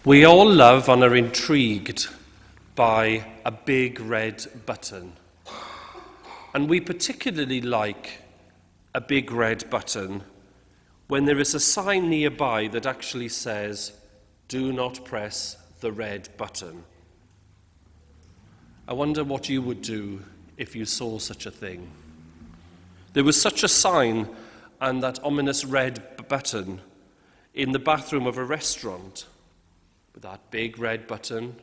We all love and are intrigued by a big red button. And we particularly like a big red button when there is a sign nearby that actually says, "Do not press the red button." I wonder what you would do if you saw such a thing. There was such a sign and that ominous red button in the bathroom of a restaurant, with that big red button,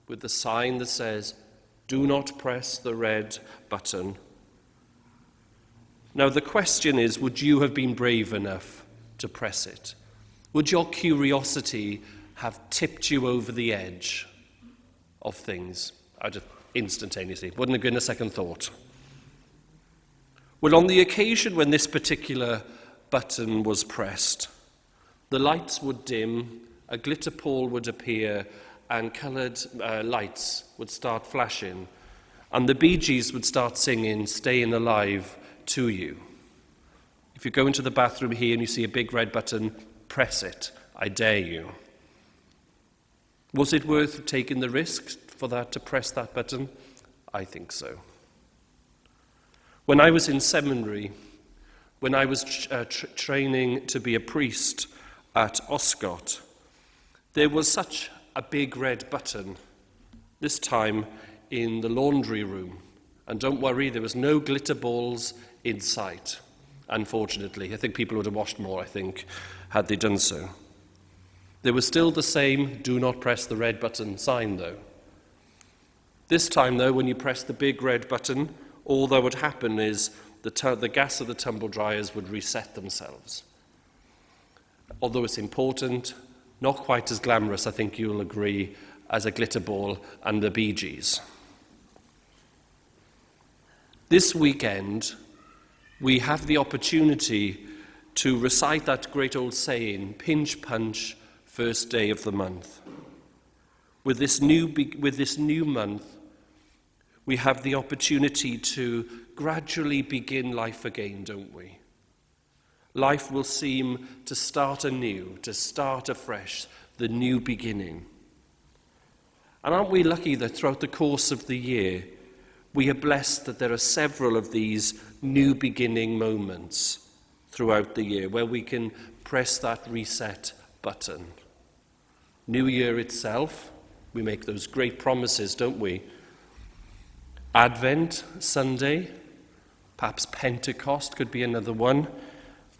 with the sign that says, "Do not press the red button." Now the question is, would you have been brave enough to press it? Would your curiosity have tipped you over the edge of things? Instantaneously. Wouldn't have given a second thought. Well, on the occasion when this particular button was pressed, the lights would dim, a glitter ball would appear, and coloured lights would start flashing, and the Bee Gees would start singing "Staying Alive" to you. If you go into the bathroom here and you see a big red button, press it, I dare you. Was it worth taking the risk for that, to press that button? I think so. When I was in seminary, when I was training to be a priest at Oscott, there was such a big red button, this time in the laundry room. And don't worry, there was no glitter balls in sight, unfortunately. I think people would have washed more, had they done so. There was still the same "do not press the red button" sign, though. This time, though, when you press the big red button, all that would happen is the gas of the tumble dryers would reset themselves. Although it's important, not quite as glamorous, I think you'll agree, as a glitter ball and the Bee Gees. This weekend, we have the opportunity to recite that great old saying, "Pinch punch, first day of the month." With this new month, we have the opportunity to gradually begin life again, don't we? Life will seem to start anew, to start afresh, the new beginning. And aren't we lucky that throughout the course of the year, we are blessed that there are several of these new beginning moments throughout the year where we can press that reset button. New Year itself, we make those great promises, don't we? Advent, Sunday, perhaps Pentecost could be another one,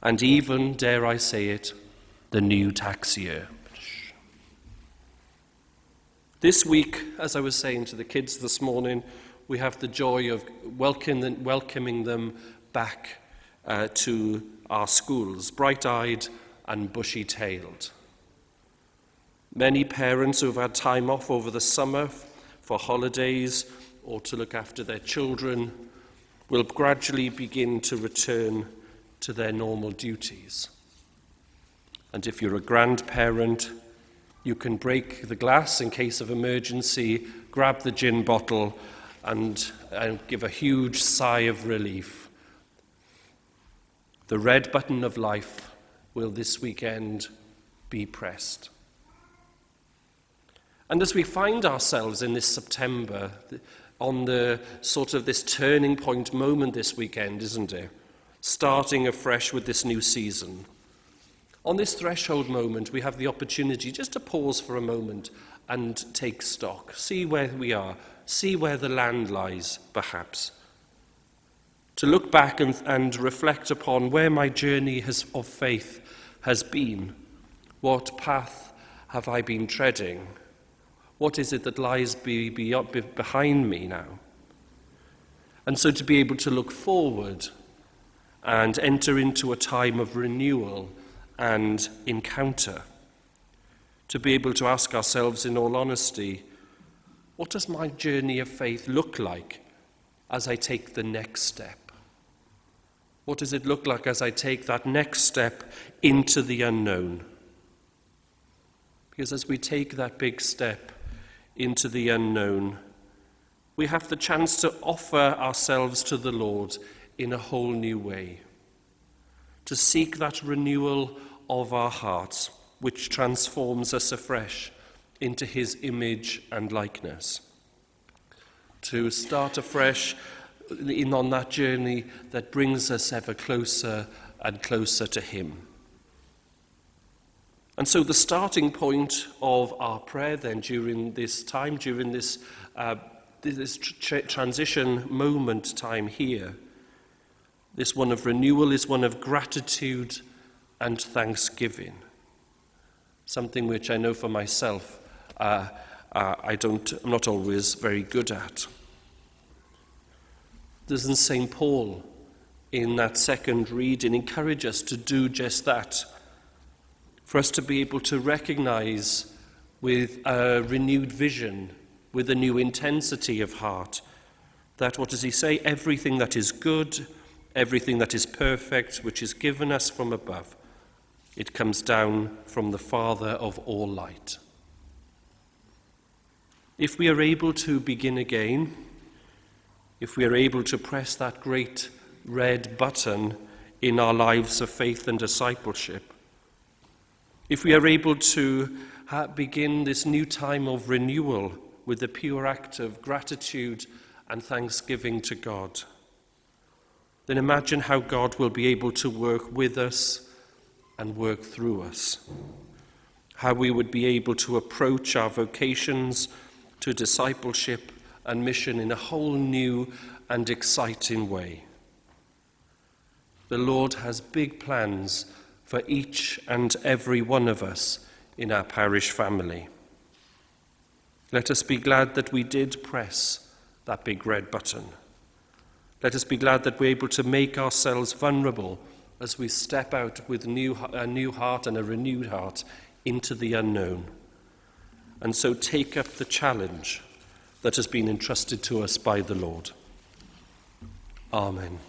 and even, dare I say it, the new tax year. This week, as I was saying to the kids this morning, we have the joy of welcoming them back to our schools, bright-eyed and bushy-tailed. Many parents who have had time off over the summer for holidays or to look after their children will gradually begin to return to their normal duties. And if you're a grandparent, you can break the glass in case of emergency, grab the gin bottle, and give a huge sigh of relief. The red button of life will this weekend be pressed. And as we find ourselves in this September, on the sort of this turning point moment this weekend, isn't it? Starting afresh with this new season. On this threshold moment, we have the opportunity just to pause for a moment and take stock, see where we are, see where the land lies, perhaps. To look back and reflect upon where my journey of faith has been. What path have I been treading? What is it that lies behind me now? And so to be able to look forward and enter into a time of renewal and encounter. To be able to ask ourselves in all honesty, what does my journey of faith look like as I take the next step? What does it look like as I take that next step into the unknown? Because as we take that big step into the unknown, we have the chance to offer ourselves to the Lord in a whole new way, to seek that renewal of our hearts, which transforms us afresh into his image and likeness, to start afresh on that journey that brings us ever closer and closer to him. And so the starting point of our prayer then during this time, during this transition moment time here, this one of renewal is one of gratitude and thanksgiving. Something which I know for myself I'm not always very good at. Doesn't St. Paul in that second reading encourage us to do just that? For us to be able to recognize with a renewed vision, with a new intensity of heart, that, what does he say? Everything that is good, everything that is perfect, which is given us from above, it comes down from the Father of all light. If we are able to begin again, if we are able to press that great red button in our lives of faith and discipleship, if we are able to begin this new time of renewal with the pure act of gratitude and thanksgiving to God, then imagine how God will be able to work with us and work through us. How we would be able to approach our vocations to discipleship and mission in a whole new and exciting way. The Lord has big plans for each and every one of us in our parish family. Let us be glad that we did press that big red button. Let us be glad that we're able to make ourselves vulnerable as we step out with a new heart and a renewed heart into the unknown. And so take up the challenge that has been entrusted to us by the Lord. Amen.